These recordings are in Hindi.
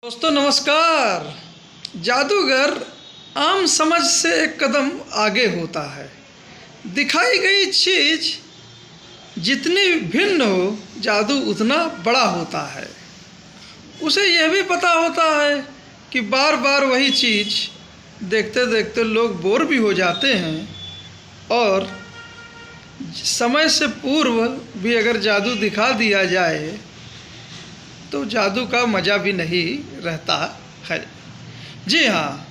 दोस्तों नमस्कार। जादूगर आम समझ से एक कदम आगे होता है। दिखाई गई चीज जितनी भिन्न हो, जादू उतना बड़ा होता है। उसे यह भी पता होता है कि बार बार वही चीज देखते देखते लोग बोर भी हो जाते हैं, और समय से पूर्व भी अगर जादू दिखा दिया जाए तो जादू का मज़ा भी नहीं रहता है। जी हाँ,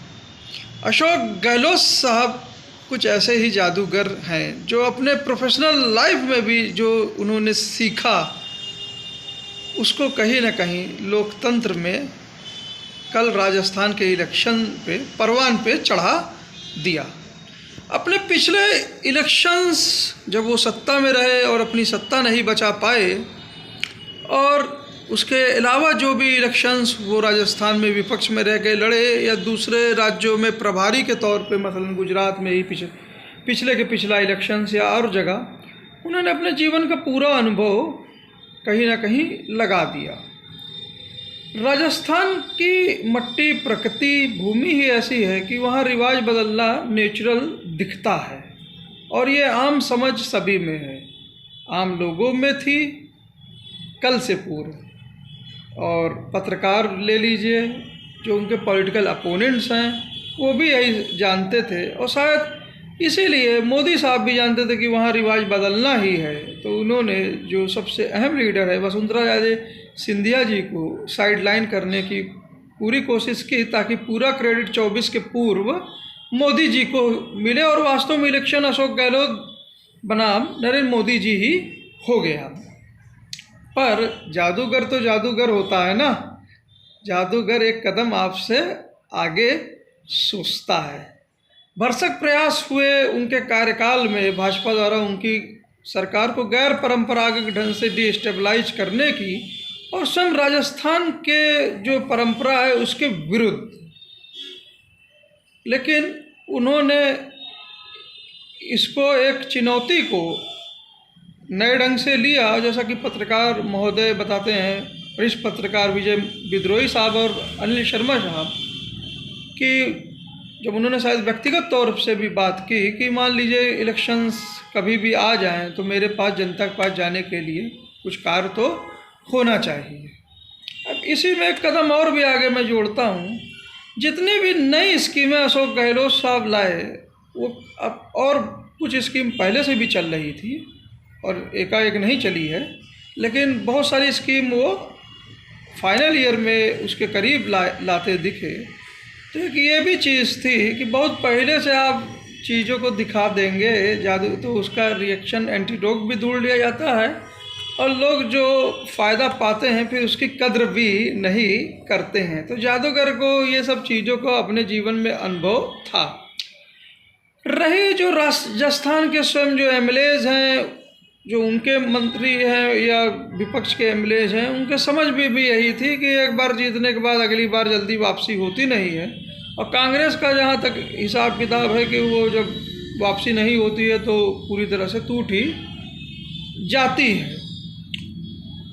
अशोक गहलोत साहब कुछ ऐसे ही जादूगर हैं जो अपने प्रोफेशनल लाइफ में भी जो उन्होंने सीखा उसको कहीं ना कहीं लोकतंत्र में कल राजस्थान के इलेक्शन पे परवान पे चढ़ा दिया। अपने पिछले इलेक्शंस जब वो सत्ता में रहे और अपनी सत्ता नहीं बचा पाए, और उसके अलावा जो भी इलेक्शंस वो राजस्थान में विपक्ष में रह के लड़े या दूसरे राज्यों में प्रभारी के तौर पे, मसलन गुजरात में ही पिछले के पिछला इलेक्शंस या और जगह, उन्होंने अपने जीवन का पूरा अनुभव कहीं ना कहीं लगा दिया। राजस्थान की मट्टी, प्रकृति, भूमि ही ऐसी है कि वहाँ रिवाज बदलना नेचुरल दिखता है, और ये आम समझ सभी में है। आम लोगों में थी कल से पूर्व, और पत्रकार ले लीजिए जो उनके पॉलिटिकल अपोनेंट्स हैं वो भी यही जानते थे, और शायद इसीलिए मोदी साहब भी जानते थे कि वहाँ रिवाज बदलना ही है। तो उन्होंने जो सबसे अहम लीडर है वसुंधरा राजे सिंधिया जी को साइडलाइन करने की पूरी कोशिश की, ताकि पूरा क्रेडिट 24 के पूर्व मोदी जी को मिले, और वास्तव में इलेक्शन अशोक गहलोत बनाम नरेंद्र मोदी जी ही हो गया। पर जादूगर तो जादूगर होता है ना, जादूगर एक कदम आपसे आगे सोचता है। भरसक प्रयास हुए उनके कार्यकाल में भाजपा द्वारा उनकी सरकार को गैर परंपरागत ढंग से डिस्टेबलाइज करने की, और स्वयं राजस्थान के जो परंपरा है उसके विरुद्ध। लेकिन उन्होंने इसको एक चुनौती को नए ढंग से लिया, जैसा कि पत्रकार महोदय बताते हैं, वरिष्ठ पत्रकार विजय विद्रोही साहब और अनिल शर्मा साहब, कि जब उन्होंने शायद व्यक्तिगत तौर से भी बात की कि मान लीजिए इलेक्शंस कभी भी आ जाएं तो मेरे पास, जनता के पास जाने के लिए कुछ कार्य तो होना चाहिए। अब इसी में एक कदम और भी आगे मैं जोड़ता हूँ, जितनी भी नई स्कीमें अशोक गहलोत साहब लाए वो अब, और कुछ स्कीम पहले से भी चल रही थी और एकाएक नहीं चली है, लेकिन बहुत सारी स्कीम वो फाइनल ईयर में उसके करीब लाते दिखे। तो एक ये भी चीज़ थी कि बहुत पहले से आप चीज़ों को दिखा देंगे जादू, तो उसका रिएक्शन, एंटीडोट भी ढूंढ लिया जाता है, और लोग जो फ़ायदा पाते हैं फिर उसकी कद्र भी नहीं करते हैं। तो जादूगर को ये सब चीज़ों को अपने जीवन में अनुभव था। रही जो राजस्थान के स्वयं जो एमएलएज हैं, जो उनके मंत्री हैं या विपक्ष के एमएलएज हैं, उनके समझ भी यही थी कि एक बार जीतने के बाद अगली बार जल्दी वापसी होती नहीं है, और कांग्रेस का जहाँ तक हिसाब किताब है कि वो जब वापसी नहीं होती है तो पूरी तरह से टूट ही जाती है।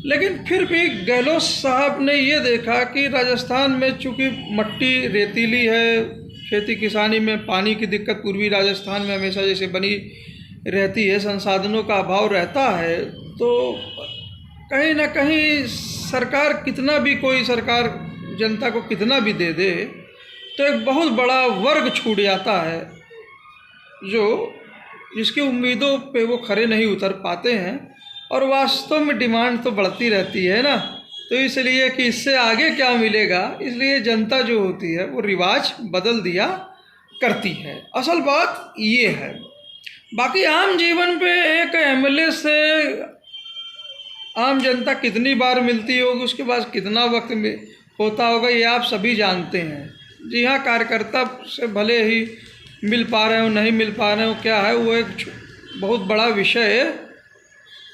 लेकिन फिर भी गहलोत साहब ने ये देखा कि राजस्थान में चूँकि मट्टी रेतीली है, खेती किसानी में पानी की दिक्कत पूर्वी राजस्थान में हमेशा जैसे बनी रहती है, संसाधनों का अभाव रहता है, तो कहीं ना कहीं सरकार कितना भी, कोई सरकार जनता को कितना भी दे दे, तो एक बहुत बड़ा वर्ग छूट जाता है जो जिसकी उम्मीदों पे वो खरे नहीं उतर पाते हैं, और वास्तव में डिमांड तो बढ़ती रहती है ना। तो इसलिए कि इससे आगे क्या मिलेगा, इसलिए जनता जो होती है वो रिवाज बदल दिया करती है। असल बात ये है। बाकी आम जीवन पे एक एमएलए से आम जनता कितनी बार मिलती होगी, उसके पास कितना वक्त होता होगा, ये आप सभी जानते हैं। जी हाँ, कार्यकर्ता से भले ही मिल पा रहे हो, नहीं मिल पा रहे हो, क्या है वो एक बहुत बड़ा विषय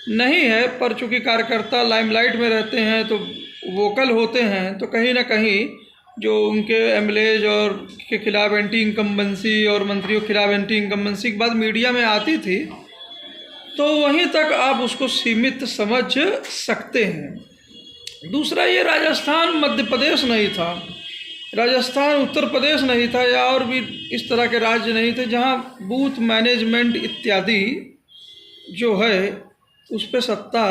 नहीं है, पर चूँकि कार्यकर्ता लाइमलाइट में रहते हैं तो वोकल होते हैं, तो कहीं ना कहीं जो उनके एमएलएज और के खिलाफ एंटी इनकम्बेंसी और मंत्रियों के खिलाफ एंटी इनकम्बेंसी की बात मीडिया में आती थी, तो वहीं तक आप उसको सीमित समझ सकते हैं। दूसरा, ये राजस्थान मध्य प्रदेश नहीं था, राजस्थान उत्तर प्रदेश नहीं था, या और भी इस तरह के राज्य नहीं थे जहाँ बूथ मैनेजमेंट इत्यादि जो है उस पर सत्ता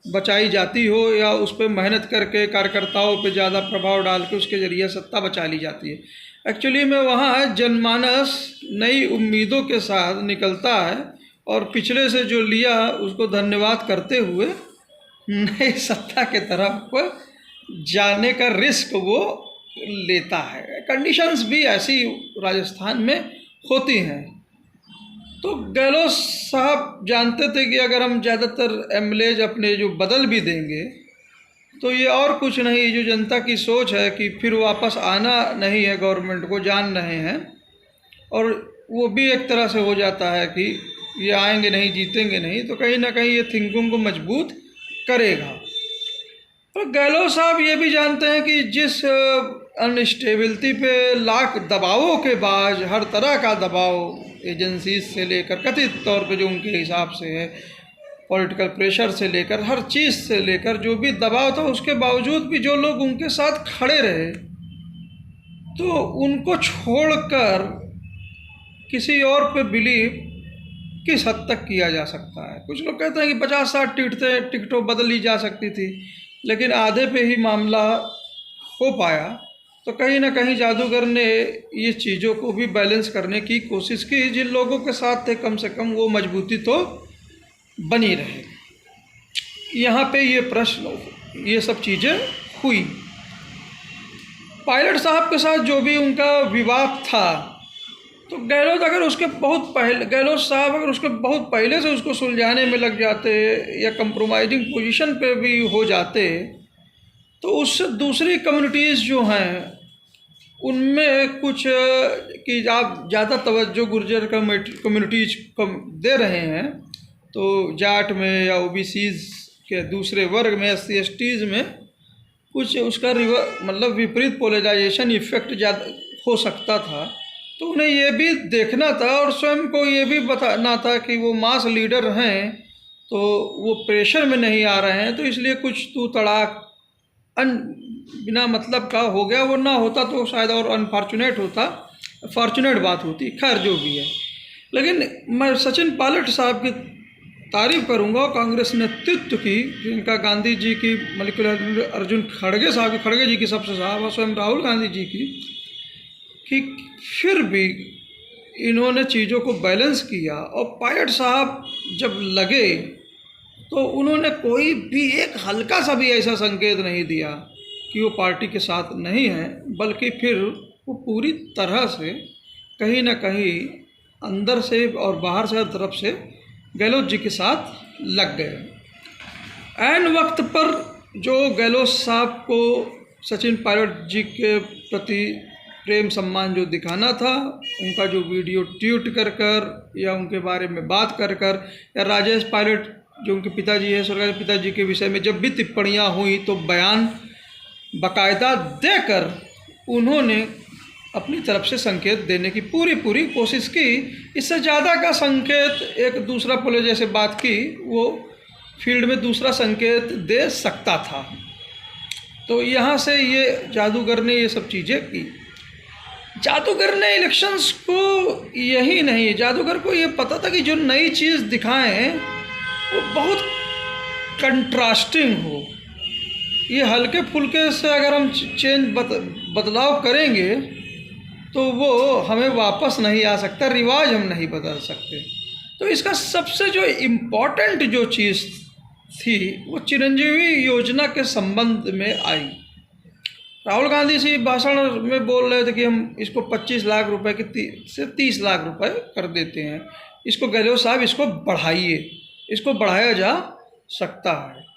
बचाई जाती हो, या उस पर मेहनत करके कार्यकर्ताओं पे ज़्यादा प्रभाव डाल के उसके ज़रिए सत्ता बचा ली जाती है। एक्चुअली में वहाँ जनमानस नई उम्मीदों के साथ निकलता है और पिछले से जो लिया उसको धन्यवाद करते हुए नई सत्ता के तरफ जाने का रिस्क वो लेता है। कंडीशंस भी ऐसी राजस्थान में होती हैं। तो गहलोत साहब जानते थे कि अगर हम ज़्यादातर एमएलएज अपने जो बदल भी देंगे तो ये और कुछ नहीं, जो जनता की सोच है कि फिर वापस आना नहीं है, गवर्नमेंट को जान रहे हैं, और वो भी एक तरह से हो जाता है कि ये आएंगे नहीं, जीतेंगे नहीं, तो कहीं ना कहीं ये थिंकिंग को मजबूत करेगा। पर गहलोत साहब ये भी जानते हैं कि जिस अनस्टेबिलिटी पे लाख दबावों के बाद, हर तरह का दबाव एजेंसी से लेकर, कथित तौर पे जो उनके हिसाब से है, पॉलिटिकल प्रेशर से लेकर, हर चीज़ से लेकर जो भी दबाव था, उसके बावजूद भी जो लोग उनके साथ खड़े रहे, तो उनको छोड़कर किसी और पे बिलीव किस हद तक किया जा सकता है। कुछ लोग कहते हैं कि 50-60 टिकटों बदल ली जा सकती थी, लेकिन आधे पे ही मामला हो पाया। तो कहीं ना कहीं जादूगर ने ये चीज़ों को भी बैलेंस करने की कोशिश की। जिन लोगों के साथ थे कम से कम वो मजबूती तो बनी रहे। यहाँ पे ये प्रश्न, ये सब चीज़ें हुई। पायलट साहब के साथ जो भी उनका विवाद था, तो गहलोत साहब अगर उसके बहुत पहले से उसको सुलझाने में लग जाते या कंप्रोमाइजिंग पोजीशन पे भी हो जाते, तो उससे दूसरी कम्युनिटीज़ जो हैं उनमें कुछ कि आप ज़्यादा तवज्जो गुर्जर कम्युनिटीज को दे रहे हैं, तो जाट में या ओबीसीज के दूसरे वर्ग में, SC/STs में कुछ उसका मतलब विपरीत पोलराइजेशन इफेक्ट ज़्यादा हो सकता था। तो उन्हें ये भी देखना था और स्वयं को ये भी बताना था कि वो मास लीडर हैं, तो वो प्रेशर में नहीं आ रहे हैं, तो इसलिए कुछ तू तड़ाक बिना मतलब का हो गया। वो ना होता तो शायद और अनफॉर्चुनेट होता, फॉर्चुनेट बात होती। खैर जो भी है, लेकिन मैं सचिन पायलट साहब की तारीफ़ करूंगा कांग्रेस नेतृत्व की, जिनका गांधी जी की, मल्लिकार्जुन खड़गे साहब की, खड़गे जी की सबसे साहब, और स्वयं राहुल गांधी जी की, कि फिर भी इन्होंने चीज़ों को बैलेंस किया। और पायलट साहब जब लगे तो उन्होंने कोई भी एक हल्का सा भी ऐसा संकेत नहीं दिया कि वो पार्टी के साथ नहीं है, बल्कि फिर वो पूरी तरह से कहीं ना कहीं अंदर से और बाहर से, हर तरफ से गहलोत जी के साथ लग गए। ऐन वक्त पर जो गहलोत साहब को सचिन पायलट जी के प्रति प्रेम सम्मान जो दिखाना था, उनका जो वीडियो ट्वीट कर या उनके बारे में बात कर या राजेश पायलट जो उनके पिताजी हैं, स्वर्गीय पिताजी के विषय में जब भी टिप्पणियाँ हुई तो बयान बाकायदा देकर उन्होंने अपनी तरफ से संकेत देने की पूरी कोशिश की। इससे ज़्यादा का संकेत एक दूसरा पुलिस जैसे बात की, वो फील्ड में दूसरा संकेत दे सकता था। तो यहाँ से ये जादूगर ने ये सब चीज़ें की। जादूगर ने इलेक्शंस को यही नहीं, जादूगर को ये पता था कि जो नई चीज़ दिखाएं वो बहुत कंट्रास्टिंग हो। ये हल्के फुल्के से अगर हम बदलाव करेंगे तो वो हमें वापस नहीं आ सकता, रिवाज हम नहीं बदल सकते। तो इसका सबसे जो इम्पोर्टेंट जो चीज़ थी वो चिरंजीवी योजना के संबंध में आई। राहुल गांधी जी भाषण में बोल रहे थे कि हम इसको 25 लाख रुपए से 30 लाख रुपए कर देते हैं, इसको गहलोत साहब इसको बढ़ाइए, इसको बढ़ाया जा सकता है।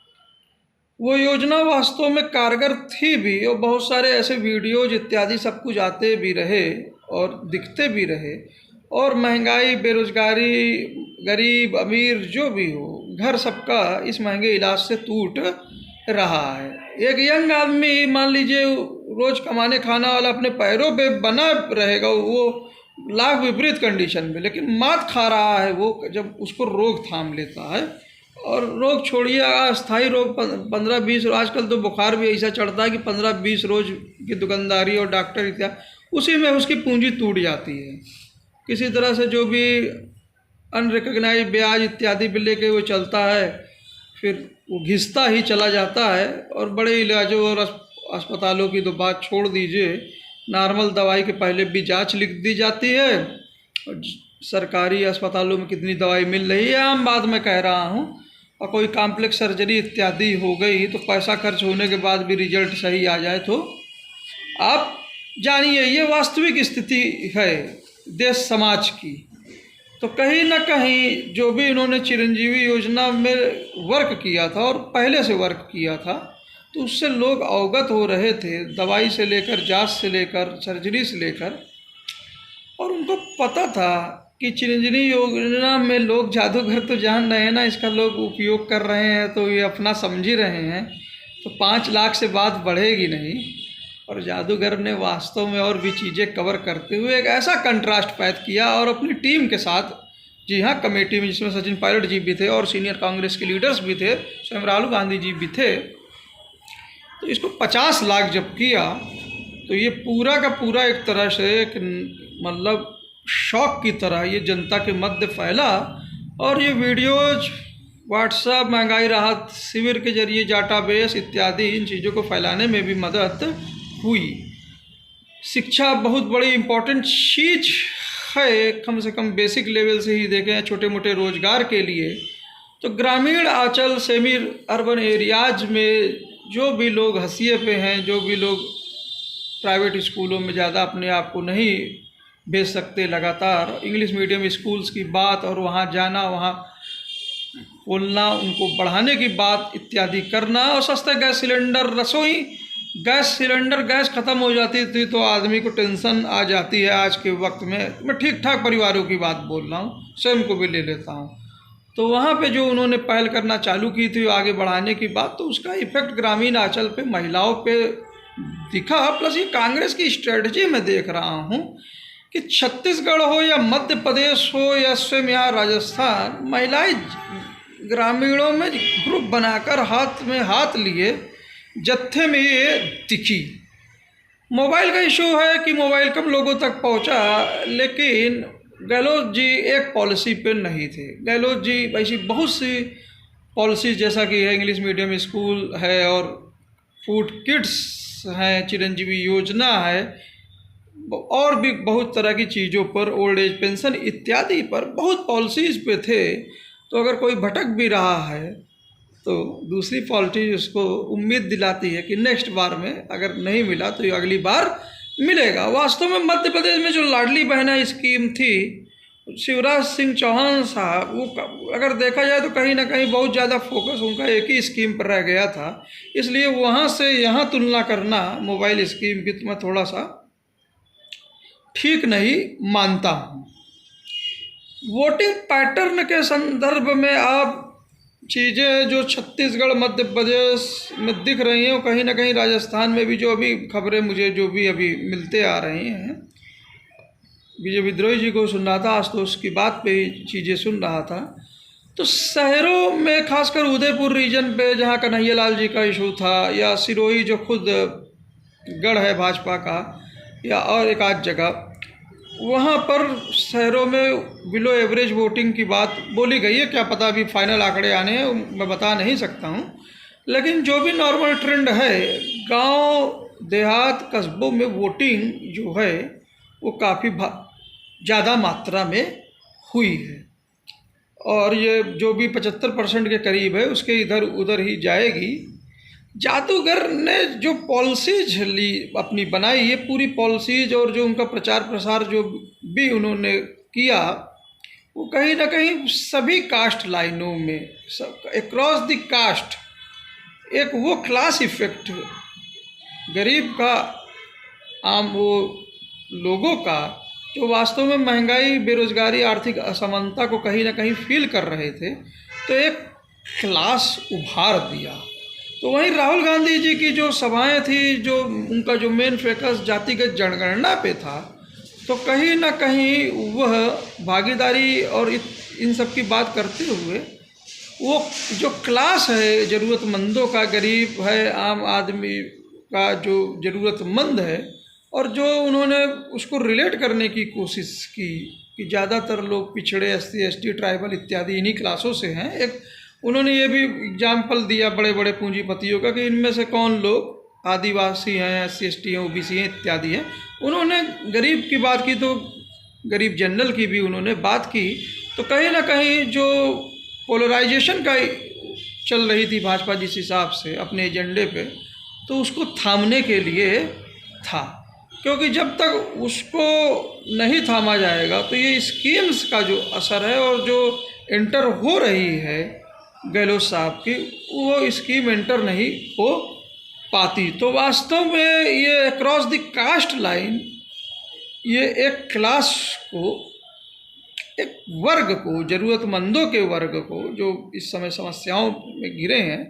वो योजना वास्तव में कारगर थी भी, और बहुत सारे ऐसे वीडियोज इत्यादि सब कुछ आते भी रहे और दिखते भी रहे। और महंगाई, बेरोजगारी, गरीब अमीर जो भी हो, घर सबका इस महंगे इलाज से टूट रहा है। एक यंग आदमी मान लीजिए रोज कमाने खाना वाला अपने पैरों पे बना रहेगा, वो लाख विपरीत कंडीशन में, लेकिन मात खा रहा है वो जब उसको रोग थाम लेता है। और रोग छोड़िए, अस्थायी रोग 15-20, आजकल तो बुखार भी ऐसा चढ़ता है कि 15-20 रोज की दुकानदारी और डॉक्टर इत्यादि, उसी में उसकी पूंजी टूट जाती है। किसी तरह से जो भी अनरिकग्नाइज ब्याज इत्यादि भी लेके वो चलता है, फिर वो घिसता ही चला जाता है। और बड़े इलाजों और अस्पतालों की तो बात छोड़ दीजिए, नॉर्मल दवाई के पहले भी जांच लिख दी जाती है। और सरकारी अस्पतालों में कितनी दवाई मिल रही है आम बात मैं कह रहा हूँ। और कोई कॉम्प्लेक्स सर्जरी इत्यादि हो गई तो पैसा खर्च होने के बाद भी रिजल्ट सही आ जाए तो आप जानिए, ये वास्तविक स्थिति है देश समाज की। तो कहीं ना कहीं जो भी इन्होंने चिरंजीवी योजना में वर्क किया था और पहले से वर्क किया था, तो उससे लोग अवगत हो रहे थे, दवाई से लेकर जांच से लेकर सर्जरी से लेकर। और उनको पता था कि चिरंजीवी योजना में लोग जादूगर तो जान रहे हैं ना, इसका लोग उपयोग कर रहे हैं तो ये अपना समझ ही रहे हैं, तो 5 लाख से बात बढ़ेगी नहीं। और जादूगर ने वास्तव में और भी चीज़ें कवर करते हुए एक ऐसा कंट्रास्ट पैदा किया और अपनी टीम के साथ, जी हाँ, कमेटी में जिसमें सचिन पायलट जी भी थे और सीनियर कांग्रेस के लीडर्स भी थे, स्वयं राहुल गांधी जी भी थे, तो इसको 50 लाख जब किया तो ये पूरा का पूरा एक तरह से एक मतलब शौक की तरह ये जनता के मध्य फैला। और ये वीडियोज व्हाट्सएप, महंगाई राहत शिविर के जरिए डाटाबेस इत्यादि इन चीज़ों को फैलाने में भी मदद हुई। शिक्षा बहुत बड़ी इम्पोर्टेंट चीज़ है, कम से कम बेसिक लेवल से ही देखें छोटे मोटे रोजगार के लिए। तो ग्रामीण आंचल सेमी अर्बन एरियाज में जो भी लोग हंसिए पे हैं, जो भी लोग प्राइवेट स्कूलों में ज़्यादा अपने आप को नहीं भेज सकते, लगातार इंग्लिश मीडियम स्कूल्स की बात और वहाँ जाना, वहाँ खोलना, उनको बढ़ाने की बात इत्यादि करना। और सस्ते गैस सिलेंडर, रसोई गैस सिलेंडर, गैस ख़त्म हो जाती थी तो आदमी को टेंशन आ जाती है आज के वक्त में। मैं ठीक ठाक परिवारों की बात बोल रहा हूँ, स्वयं को भी ले लेता हूँ। तो वहाँ पे जो उन्होंने पहल करना चालू की थी आगे बढ़ाने की बात, तो उसका इफेक्ट ग्रामीण आंचल पे, महिलाओं पे दिखा। प्लस ये कांग्रेस की स्ट्रेटजी में देख रहा हूँ कि छत्तीसगढ़ हो या मध्य प्रदेश हो या स्वयं यहाँ राजस्थान, महिलाएं ग्रामीणों में ग्रुप बनाकर हाथ में हाथ लिए जत्थे में ये दिखी। मोबाइल का इशू है कि मोबाइल कम लोगों तक पहुंचा, लेकिन गहलोत जी एक पॉलिसी पे नहीं थे। गहलोत जी ऐसी बहुत सी पॉलिसी, जैसा कि है इंग्लिश मीडियम स्कूल है और फूड किट्स हैं, चिरंजीवी योजना है, और भी बहुत तरह की चीज़ों पर, ओल्ड एज पेंशन इत्यादि पर बहुत पॉलिसीज़ पे थे। तो अगर कोई भटक भी रहा है तो दूसरी पॉलिटी उसको उम्मीद दिलाती है कि नेक्स्ट बार में अगर नहीं मिला तो ये अगली बार मिलेगा। वास्तव में मध्य प्रदेश में जो लाडली बहना स्कीम थी, शिवराज सिंह चौहान साहब, वो अगर देखा जाए तो कहीं ना कहीं बहुत ज़्यादा फोकस उनका एक ही स्कीम पर रह गया था। इसलिए वहाँ से यहाँ तुलना करना मोबाइल स्कीम की तो मैं थोड़ा सा ठीक नहीं मानता हूँ। वोटिंग पैटर्न के संदर्भ में आप चीज़ें जो छत्तीसगढ़ मध्य प्रदेश में दिख रही हैं, वो कहीं ना कहीं राजस्थान में भी, जो अभी खबरें मुझे जो भी अभी मिलते आ रही हैं, विजय विद्रोही जी को सुन रहा था आज, तो उसकी बात पे ही चीज़ें सुन रहा था। तो शहरों में खासकर उदयपुर रीजन पे जहाँ कन्हैया लाल जी का इशू था, या सिरोही जो खुद गढ़ है भाजपा का, या और एक आध जगह, वहाँ पर शहरों में बिलो एवरेज वोटिंग की बात बोली गई है। क्या पता अभी फाइनल आंकड़े आने हैं, मैं बता नहीं सकता हूँ, लेकिन जो भी नॉर्मल ट्रेंड है, गांव देहात कस्बों में वोटिंग जो है वो काफ़ी ज़्यादा मात्रा में हुई है। और ये जो भी 75% के करीब है उसके इधर उधर ही जाएगी। जादूगर ने जो पॉलिसीज ली अपनी बनाई, ये पूरी पॉलिसीज और जो उनका प्रचार प्रसार जो भी उन्होंने किया, वो कहीं ना कहीं सभी कास्ट लाइनों में, सब अक्रॉस द कास्ट, एक वो क्लास इफेक्ट, गरीब का, आम वो लोगों का, जो वास्तव में महंगाई, बेरोजगारी, आर्थिक असमानता को कहीं ना कहीं फील कर रहे थे, तो एक क्लास उभार दिया। तो वहीं राहुल गांधी जी की जो सभाएं थी, जो उनका जो मेन फोकस जातिगत जनगणना पे था, तो कहीं ना कहीं वह भागीदारी और इन सब की बात करते हुए वो जो क्लास है ज़रूरतमंदों का, गरीब है, आम आदमी का जो ज़रूरतमंद है, और जो उन्होंने उसको रिलेट करने की कोशिश की कि ज़्यादातर लोग पिछड़े, एससी एसटी, ट्राइबल इत्यादि इन्हीं क्लासों से हैं। एक उन्होंने ये भी एग्जाम्पल दिया बड़े बड़े पूंजीपतियों का कि इनमें से कौन लोग आदिवासी हैं, एससी एसटी हैं, ओबीसी हैं इत्यादि हैं। उन्होंने गरीब की बात की तो गरीब जनरल की भी उन्होंने बात की। तो कहीं ना कहीं जो पोलराइजेशन का चल रही थी भाजपा जिस हिसाब से अपने एजेंडे पे, तो उसको थामने के लिए था, क्योंकि जब तक उसको नहीं थामा जाएगा तो ये स्कीम्स का जो असर है और जो एंटर हो रही है गहलोत साहब की, वो स्कीम एंटर नहीं हो पाती। तो वास्तव में ये अक्रॉस द कास्ट लाइन, ये एक क्लास को, एक वर्ग को, ज़रूरतमंदों के वर्ग को जो इस समय समस्याओं में घिरे हैं,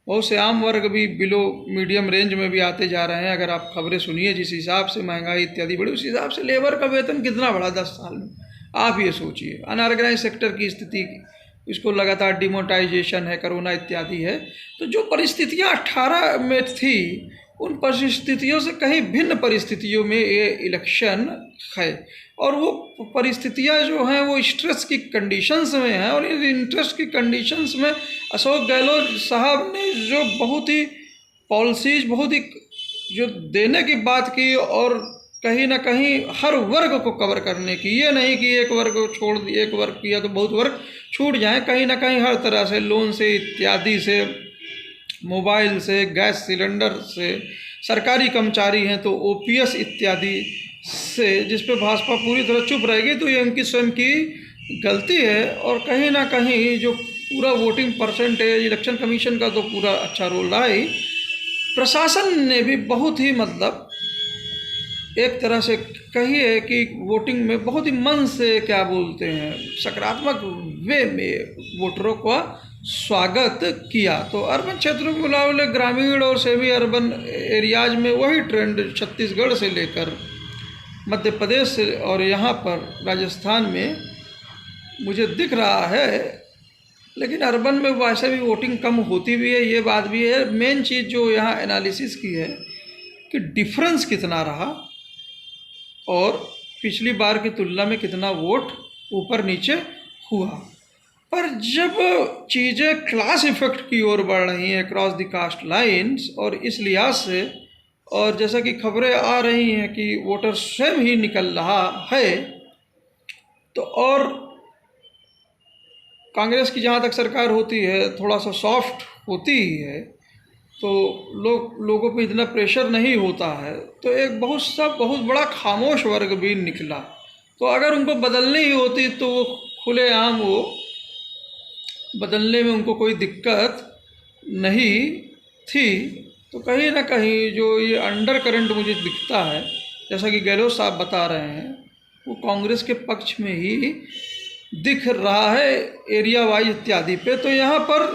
बहुत से आम वर्ग भी बिलो मीडियम रेंज में भी आते जा रहे हैं। अगर आप खबरें सुनिए जिस हिसाब से महंगाई इत्यादि बढ़ी, उस हिसाब से लेबर का वेतन कितना बढ़ा 10 साल में, आप ये सोचिए। अनऑर्गेनाइज सेक्टर की स्थिति, इसको लगातार डिमोनेटाइजेशन है, कोरोना इत्यादि है। तो जो परिस्थितियां 18 में थी, उन परिस्थितियों से कहीं भिन्न परिस्थितियों में ये इलेक्शन है, और वो परिस्थितियां जो हैं वो स्ट्रेस की कंडीशंस में हैं। और इन इंटरेस्ट की कंडीशंस में अशोक गहलोत साहब ने जो बहुत ही पॉलिसीज, बहुत ही जो देने की बात की, और कहीं ना कहीं हर वर्ग को कवर करने की, ये नहीं कि एक वर्ग को छोड़ दिया, एक वर्ग किया तो बहुत वर्ग छूट जाए। कहीं ना कहीं हर तरह से, लोन से इत्यादि से, मोबाइल से, गैस सिलेंडर से, सरकारी कर्मचारी हैं तो ओपीएस इत्यादि से, जिस पे भाजपा पूरी तरह चुप रहेगी तो ये उनकी स्वयं की गलती है। और कहीं ना कहीं जो पूरा वोटिंग परसेंटेज, इलेक्शन कमीशन का तो पूरा अच्छा रोल रहा ही, प्रशासन ने भी बहुत ही मतलब एक तरह से कहिए कि वोटिंग में बहुत ही मन से, क्या बोलते हैं, सकारात्मक वे में वोटरों का स्वागत किया। तो अर्बन क्षेत्रों के मुकाबले ग्रामीण और सेमी अर्बन एरियाज में वही ट्रेंड छत्तीसगढ़ से लेकर मध्य प्रदेश से और यहाँ पर राजस्थान में मुझे दिख रहा है। लेकिन अर्बन में वैसे भी वोटिंग कम होती भी है, ये बात भी है। मेन चीज़ जो यहाँ एनालिसिस की है कि डिफरेंस कितना रहा और पिछली बार की तुलना में कितना वोट ऊपर नीचे हुआ। पर जब चीज़ें क्लास इफेक्ट की ओर बढ़ रही हैं क्रॉस द कास्ट लाइन्स, और इस लिहाज से, और जैसा कि खबरें आ रही हैं कि वोटर स्वयं ही निकल रहा है, तो और कांग्रेस की जहाँ तक सरकार होती है थोड़ा सा सॉफ्ट होती ही है, तो लोगों पे इतना प्रेशर नहीं होता है। तो एक बहुत बड़ा खामोश वर्ग भी निकला। तो अगर उनको बदलनी ही होती तो वो खुलेआम वो बदलने में उनको कोई दिक्कत नहीं थी। तो कहीं ना कहीं जो ये अंडर करंट मुझे दिखता है, जैसा कि गहलोत साहब बता रहे हैं, वो कांग्रेस के पक्ष में ही दिख रहा है एरिया वाइज इत्यादि पे। तो यहाँ पर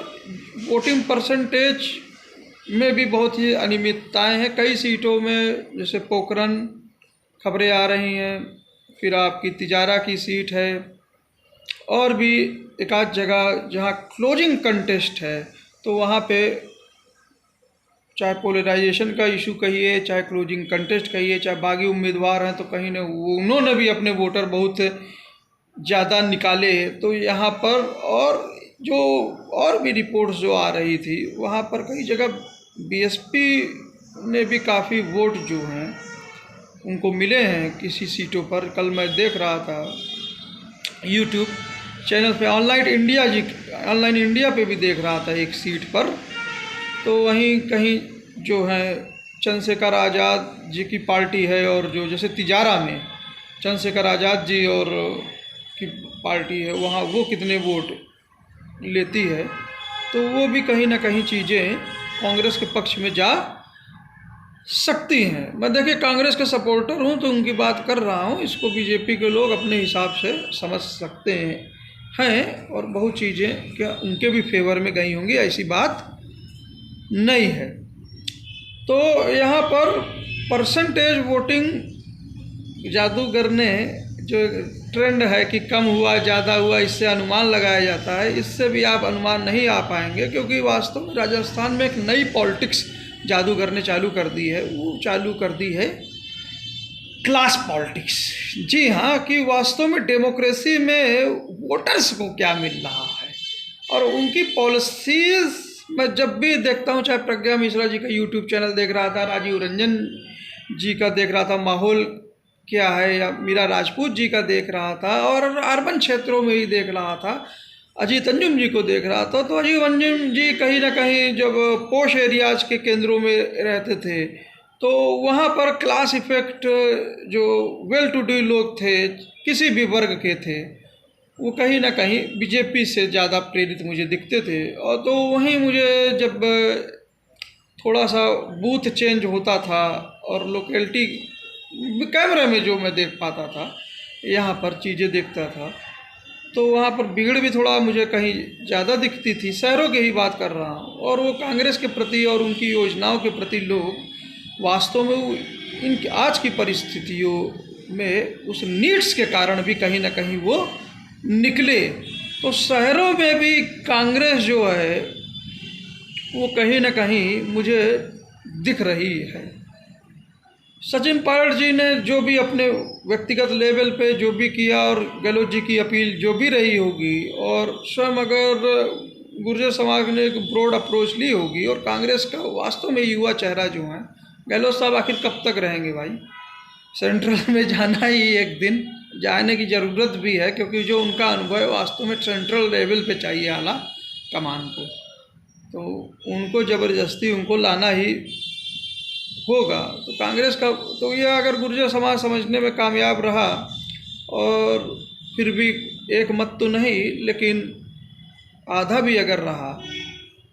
वोटिंग परसेंटेज में भी बहुत ही अनियमितताएं हैं। कई सीटों में, जैसे पोखरन खबरें आ रही हैं, फिर आपकी तिजारा की सीट है, और भी एक आध जगह जहाँ क्लोजिंग कंटेस्ट है, तो वहाँ पे चाहे पोलराइजेशन का इशू कहिए, चाहे क्लोजिंग कंटेस्ट कहिए, चाहे बागी उम्मीदवार हैं तो कहीं न उन्होंने भी अपने वोटर बहुत ज़्यादा निकाले। तो यहाँ पर और भी रिपोर्ट्स जो आ रही थी, वहाँ पर कई जगह बीएसपी ने भी काफ़ी वोट जो हैं उनको मिले हैं किसी सीटों पर। कल मैं देख रहा था यूट्यूब चैनल पे, ऑनलाइन इंडिया पे भी देख रहा था एक सीट पर। तो वहीं कहीं जो है चंद्रशेखर आज़ाद जी की पार्टी है, और जो जैसे तिजारा में चंद्रशेखर आज़ाद जी और की पार्टी है, वहाँ वो कितने वोट लेती है, तो वो भी कहीं ना कहीं चीज़ें कांग्रेस के पक्ष में जा सकती हैं। मैं देखिए कांग्रेस के सपोर्टर हूँ तो उनकी बात कर रहा हूँ, इसको बीजेपी के लोग अपने हिसाब से समझ सकते हैं, और बहुत चीज़ें क्या उनके भी फेवर में गई होंगी, ऐसी बात नहीं है। तो यहाँ पर परसेंटेज वोटिंग जादूगर ने जो ट्रेंड है कि कम हुआ ज़्यादा हुआ इससे अनुमान लगाया जाता है, इससे भी आप अनुमान नहीं आ पाएंगे, क्योंकि वास्तव में राजस्थान में एक नई पॉलिटिक्स जादूगर ने चालू कर दी है। वो चालू कर दी है क्लास पॉलिटिक्स। जी हाँ, कि वास्तव में डेमोक्रेसी में वोटर्स को क्या मिल रहा है और उनकी पॉलिसीज मैं जब भी देखता हूँ, चाहे प्रज्ञा मिश्रा जी का यूट्यूब चैनल देख रहा था, राजीव रंजन जी का देख रहा था माहौल क्या है, या मीरा राजपूत जी का देख रहा था, और अर्बन क्षेत्रों में ही देख रहा था, अजीत अंजुम जी को देख रहा था, तो अजीत अंजुम जी कहीं ना कहीं जब पोश एरियाज के केंद्रों में रहते थे तो वहाँ पर क्लास इफेक्ट, जो वेल टू डू लोग थे, किसी भी वर्ग के थे, वो कहीं ना कहीं बीजेपी से ज़्यादा प्रेरित मुझे दिखते थे। और तो वहीं मुझे जब थोड़ा सा बूथ चेंज होता था और लोकेलिटी कैमरे में जो मैं देख पाता था, यहाँ पर चीज़ें देखता था, तो वहाँ पर भीड़ भी थोड़ा मुझे कहीं ज़्यादा दिखती थी। शहरों की ही बात कर रहा हूँ। और वो कांग्रेस के प्रति और उनकी योजनाओं के प्रति लोग वास्तव में इन आज की परिस्थितियों में उस नीड्स के कारण भी कहीं ना कहीं वो निकले। तो शहरों में भी कांग्रेस जो है वो कहीं ना कहीं मुझे दिख रही है। सचिन पायलट जी ने जो भी अपने व्यक्तिगत लेवल पे जो भी किया, और गहलोत जी की अपील जो भी रही होगी, और स्वयं अगर गुर्जर समाज ने एक ब्रॉड अप्रोच ली होगी, और कांग्रेस का वास्तव में युवा चेहरा जो है, गहलोत साहब आखिर कब तक रहेंगे भाई? सेंट्रल में जाना ही एक दिन, जाने की ज़रूरत भी है, क्योंकि जो उनका अनुभव है वास्तव में सेंट्रल लेवल पे चाहिए आला कमान को, तो उनको ज़बरदस्ती उनको लाना ही होगा। तो कांग्रेस का तो यह अगर गुर्जर समाज समझने में कामयाब रहा, और फिर भी एक मत तो नहीं लेकिन आधा भी अगर रहा,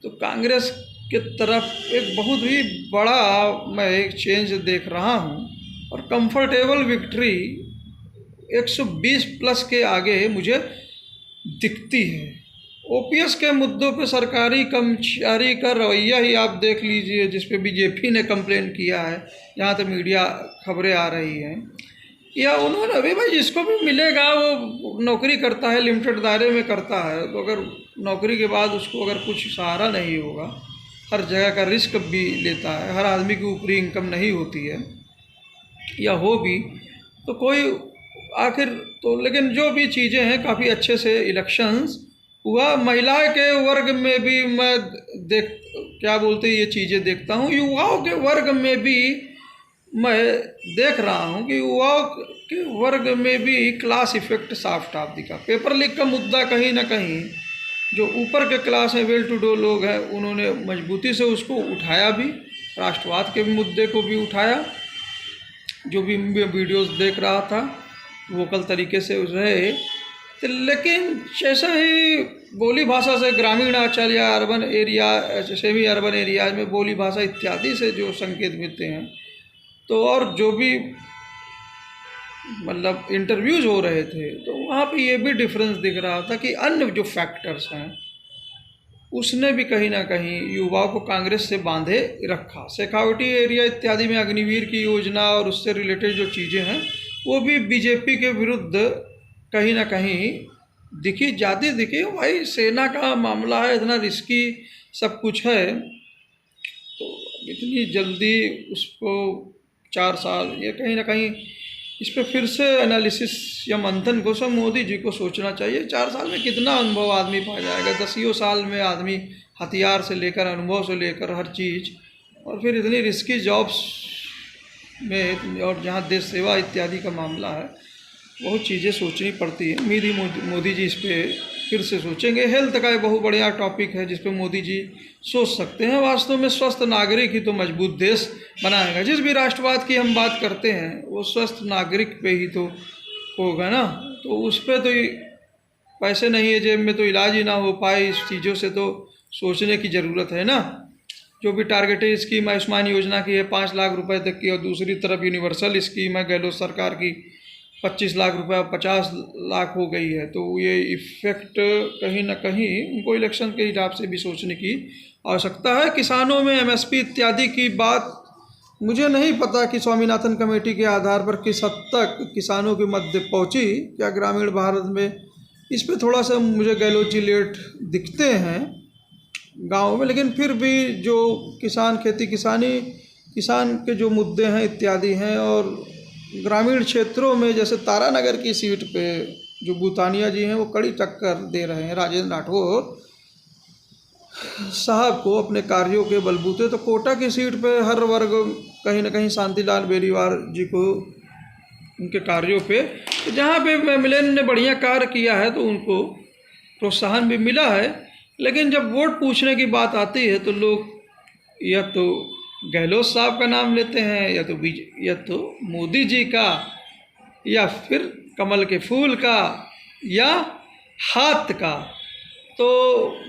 तो कांग्रेस के तरफ एक बहुत ही बड़ा मैं एक चेंज देख रहा हूँ। और कंफर्टेबल विक्ट्री 120 प्लस के आगे मुझे दिखती है। ओपीएस के मुद्दों पे सरकारी कर्मचारी का रवैया ही आप देख लीजिए, जिस पे बीजेपी ने कंप्लेन किया है, जहाँ तक मीडिया खबरें आ रही हैं, या उन्होंने अभी भाई जिसको भी मिलेगा वो नौकरी करता है, लिमिटेड दायरे में करता है, तो अगर नौकरी के बाद उसको अगर कुछ सहारा नहीं होगा, हर जगह का रिस्क भी लेता है, हर आदमी की ऊपरी इनकम नहीं होती है, या हो भी तो कोई आखिर तो, लेकिन जो भी चीज़ें हैं काफ़ी अच्छे से इलेक्शंस हुआ। महिला के वर्ग में भी मैं क्या बोलते ये चीज़ें देखता हूँ। युवाओं के वर्ग में भी मैं देख रहा हूँ कि युवाओं के वर्ग में भी क्लास इफेक्ट साफ साफ दिखा। पेपर लीक का मुद्दा कहीं ना कहीं जो ऊपर के क्लास हैं, वेल टू डू लोग हैं, उन्होंने मजबूती से उसको उठाया भी, राष्ट्रवाद के भी मुद्दे को भी उठाया। जो भी वीडियोस देख रहा था वोकल तरीके से रहे, तो लेकिन जैसा ही बोली भाषा से ग्रामीण अंचल या urban area, semi urban area में बोली भाषा इत्यादि से जो संकेत मिलते हैं, तो और जो भी मतलब इंटरव्यूज़ हो रहे थे, तो वहाँ पे ये भी डिफरेंस दिख रहा था कि अन्य जो फैक्टर्स हैं उसने भी कहीं ना कहीं युवाओं को कांग्रेस से बांधे रखा। शेखावटी एरिया इत्यादि में अग्निवीर की योजना और उससे रिलेटेड जो चीज़ें हैं वो भी बीजेपी के विरुद्ध कहीं ना कहीं दिखी, ज़्यादा दिखी। भाई सेना का मामला है, इतना रिस्की सब कुछ है, तो इतनी जल्दी उसको 4 साल, ये कहीं ना कहीं इस पर फिर से एनालिसिस या मंथन को सब मोदी जी को सोचना चाहिए। 4 साल में कितना अनुभव आदमी पा जाएगा? 10 साल में आदमी हथियार से लेकर, अनुभव से लेकर हर चीज़, और फिर इतनी रिस्की जॉब्स में, और जहाँ देश सेवा इत्यादि का मामला है, बहुत चीज़ें सोचनी पड़ती है। उम्मीद ही मोदी जी इस पर फिर से सोचेंगे। हेल्थ का एक बहुत बढ़िया टॉपिक है जिस पे मोदी जी सोच सकते हैं। वास्तव में स्वस्थ नागरिक ही तो मजबूत देश बनाएगा। जिस भी राष्ट्रवाद की हम बात करते हैं वो स्वस्थ नागरिक पे ही तो होगा ना, तो उस पर तो पैसे नहीं है जेब में तो इलाज ही ना हो पाए। इस चीज़ों से तो सोचने की ज़रूरत है ना। जो भी टारगेटेड स्कीम आयुष्मान योजना की है 5 लाख रुपए तक की, और दूसरी तरफ यूनिवर्सल स्कीम है गहलोत सरकार की 25 लाख रुपए 50 लाख हो गई है, तो ये इफ़ेक्ट कहीं ना कहीं उनको इलेक्शन के हिसाब से भी सोचने की आवश्यकता है। किसानों में एमएसपी इत्यादि की बात मुझे नहीं पता कि स्वामीनाथन कमेटी के आधार पर किस हद तक किसानों की मदद पहुंची। क्या ग्रामीण भारत में इस पे थोड़ा सा मुझे गहलोत जी लेट दिखते हैं गाँव में, लेकिन फिर भी जो किसान खेती किसानी किसान के जो मुद्दे हैं इत्यादि हैं। और ग्रामीण क्षेत्रों में जैसे तारानगर की सीट पे जो भूतानिया जी हैं वो कड़ी टक्कर दे रहे हैं राजेंद्र राठौर साहब को अपने कार्यों के बलबूते। तो कोटा की सीट पे हर वर्ग कहीं ना कहीं शांतिलाल बेनीवाल जी को उनके कार्यों पे, तो जहाँ पे मिलन ने बढ़िया कार्य किया है तो उनको प्रोत्साहन भी मिला है। लेकिन जब वोट पूछने की बात आती है तो लोग या तो गहलोत साहब का नाम लेते हैं या तो मोदी जी का, या फिर कमल के फूल का, या हाथ का। तो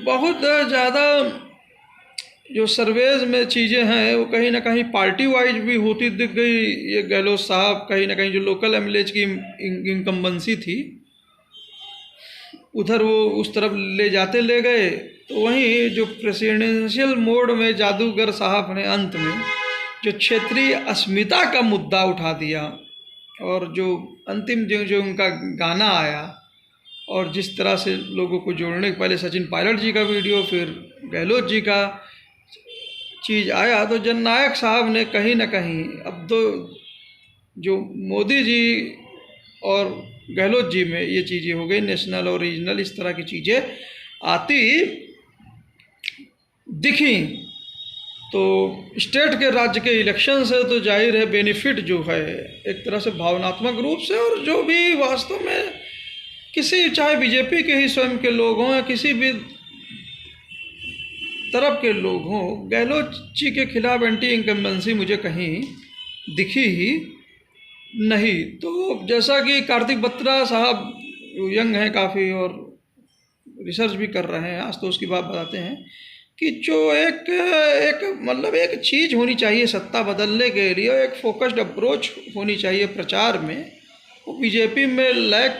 बहुत ज़्यादा जो सर्वेज में चीज़ें हैं वो कहीं ना कहीं पार्टी वाइज भी होती दिख गई। ये गहलोत साहब कहीं ना कहीं जो लोकल एमएलए की इनकम्बेंसी थी उधर वो उस तरफ ले गए। तो वहीं जो प्रेसिडेंशियल मोड में जादूगर साहब ने अंत में जो क्षेत्रीय अस्मिता का मुद्दा उठा दिया, और जो अंतिम जो उनका गाना आया और जिस तरह से लोगों को जोड़ने के पहले सचिन पायलट जी का वीडियो फिर गहलोत जी का चीज़ आया, तो जननायक साहब ने कहीं ना कहीं अब तो जो मोदी जी और गहलोत जी में ये चीज़ें हो गई, नेशनल और रीजनल इस तरह की चीज़ें आती दिखी। तो स्टेट के राज्य के इलेक्शन से तो जाहिर है बेनिफिट जो है एक तरह से भावनात्मक रूप से, और जो भी वास्तव में किसी चाहे बीजेपी के ही स्वयं के लोग हों या किसी भी तरफ के लोग हों, गहलोत जी के खिलाफ एंटी इनकम्बेंसी मुझे कहीं दिखी ही नहीं। तो जैसा कि कार्तिक बत्रा साहब यंग हैं काफ़ी और रिसर्च भी कर रहे हैं, आज तो उसकी बात बताते हैं कि जो एक मतलब एक चीज़ होनी चाहिए सत्ता बदलने के लिए, एक फोकस्ड अप्रोच होनी चाहिए प्रचार में। वो बीजेपी में लैक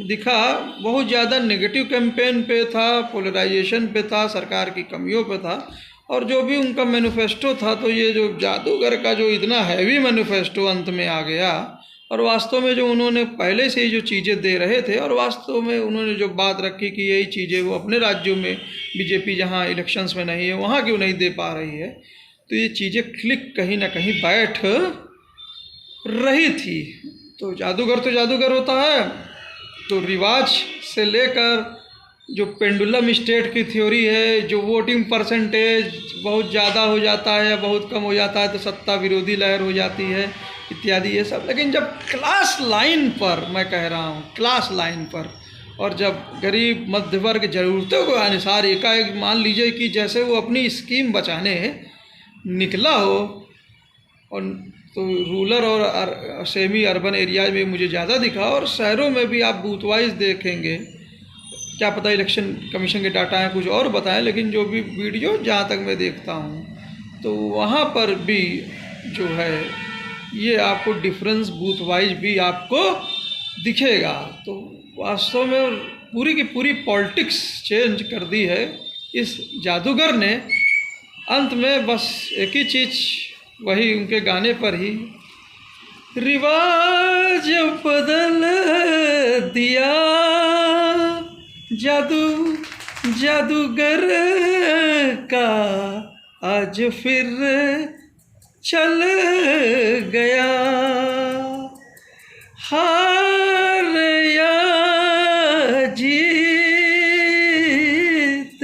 दिखा, बहुत ज़्यादा नेगेटिव कैंपेन पे था, पोलराइजेशन पे था, सरकार की कमियों पे था। और जो भी उनका मैनिफेस्टो था, तो ये जो जादूगर का जो इतना हैवी मैनिफेस्टो अंत में आ गया, और वास्तव में जो उन्होंने पहले से ही जो चीज़ें दे रहे थे, और वास्तव में उन्होंने जो बात रखी कि यही चीज़ें वो अपने राज्यों में बीजेपी जहाँ इलेक्शंस में नहीं है वहाँ क्यों नहीं दे पा रही है, तो ये चीज़ें क्लिक कहीं ना कहीं बैठ रही थी। तो जादूगर होता है, तो रिवाज से लेकर जो पेंडुलम स्टेट की थ्योरी है, जो वोटिंग परसेंटेज बहुत ज़्यादा हो जाता है या बहुत कम हो जाता है तो सत्ता विरोधी लहर हो जाती है इत्यादि ये सब। लेकिन जब क्लास लाइन पर, मैं कह रहा हूँ क्लास लाइन पर, और जब गरीब मध्य वर्ग ज़रूरतों के अनुसार एकाएक मान लीजिए कि जैसे वो अपनी स्कीम बचाने निकला हो, और तो रूरल और सेमी अर्बन एरियाज में मुझे ज़्यादा दिखा, और शहरों में भी आप बूथ वाइज देखेंगे, क्या पता इलेक्शन कमीशन के डाटा हैं कुछ और बताएं, लेकिन जो भी वीडियो जहाँ तक मैं देखता हूँ तो वहाँ पर भी जो है ये आपको डिफरेंस बूथ वाइज भी आपको दिखेगा। तो वास्तव में पूरी की पूरी पॉलिटिक्स चेंज कर दी है इस जादूगर ने। अंत में बस एक ही चीज़, वही उनके गाने पर ही, रिवाज बदल दिया जादूगर का आज फिर चल गया, हार या जीत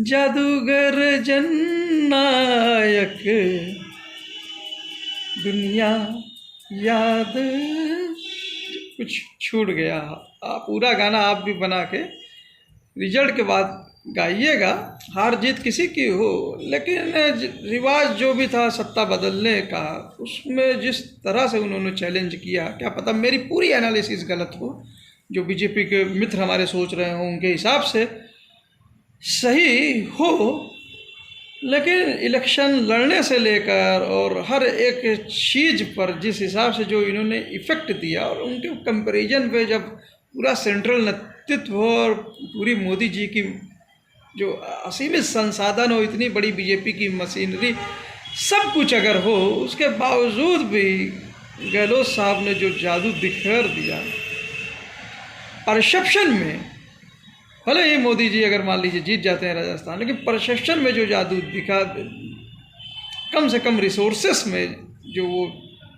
जादूगर जननायक दुनिया याद। कुछ छूट गया, पूरा गाना आप भी बना के रिजल्ट के बाद गाइएगा। हार जीत किसी की हो, लेकिन रिवाज जो भी था सत्ता बदलने का, उसमें जिस तरह से उन्होंने चैलेंज किया, क्या पता मेरी पूरी एनालिसिस गलत हो, जो बीजेपी के मित्र हमारे सोच रहे हों उनके हिसाब से सही हो, लेकिन इलेक्शन लड़ने से लेकर और हर एक चीज़ पर जिस हिसाब से जो इन्होंने इफ़ेक्ट दिया, और उनके कंपैरिजन पे जब पूरा सेंट्रल नेतृत्व और पूरी मोदी जी की जो असीमित संसाधन हो, इतनी बड़ी बीजेपी की मशीनरी सब कुछ अगर हो, उसके बावजूद भी गहलोत साहब ने जो जादू दिखा दिया परसेप्शन में, भले ही मोदी जी अगर मान लीजिए जीत जाते हैं राजस्थान, लेकिन परसेप्शन में जो जादू दिखा, कम से कम रिसोर्सेस में जो वो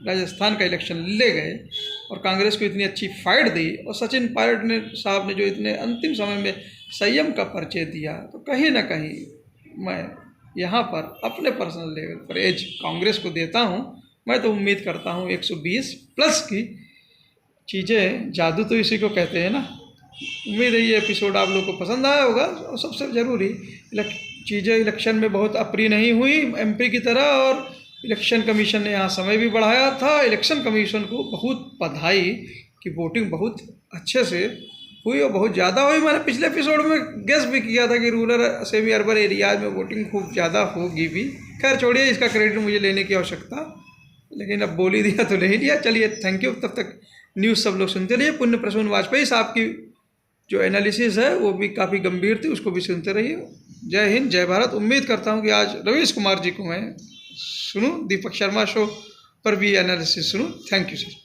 राजस्थान का इलेक्शन ले गए और कांग्रेस को इतनी अच्छी फाइट दी, और सचिन पायलट ने साहब ने जो इतने अंतिम समय में संयम का परिचय दिया, तो कहीं ना कहीं मैं यहाँ पर अपने पर्सनल लेवल पर एज कांग्रेस को देता हूँ। मैं तो उम्मीद करता हूँ 120 प्लस की चीज़ें, जादू तो इसी को कहते हैं ना। उम्मीद है ये एपिसोड आप लोग को पसंद आया होगा। और सबसे ज़रूरी चीज़ें इलेक्शन में बहुत अप्रिय नहीं हुई एमपी की तरह, और इलेक्शन कमीशन ने यहाँ समय भी बढ़ाया था। इलेक्शन कमीशन को बहुत बधाई कि वोटिंग बहुत अच्छे से हुई और बहुत ज़्यादा हुई। मैंने पिछले एपिसोड में गेस भी किया था कि रूरल सेमी अर्बन एरियाज में वोटिंग खूब ज़्यादा होगी भी। खैर छोड़िए, इसका क्रेडिट मुझे लेने की आवश्यकता, लेकिन अब बोल ही दिया तो ले ही लिया। चलिए, थैंक यू। तब तक न्यूज़ सब लोग सुनते रहिए। पुण्य प्रसून वाजपेयी साहब की जो एनालिसिस है वो भी काफ़ी गंभीर थी, उसको भी सुनते रहिए। जय हिंद, जय भारत। उम्मीद करता हूँ कि आज रवीश कुमार जी को मैं सुनूँ, दीपक शर्मा शो पर भी एनालिसिस सुनूँ। Thank you sir.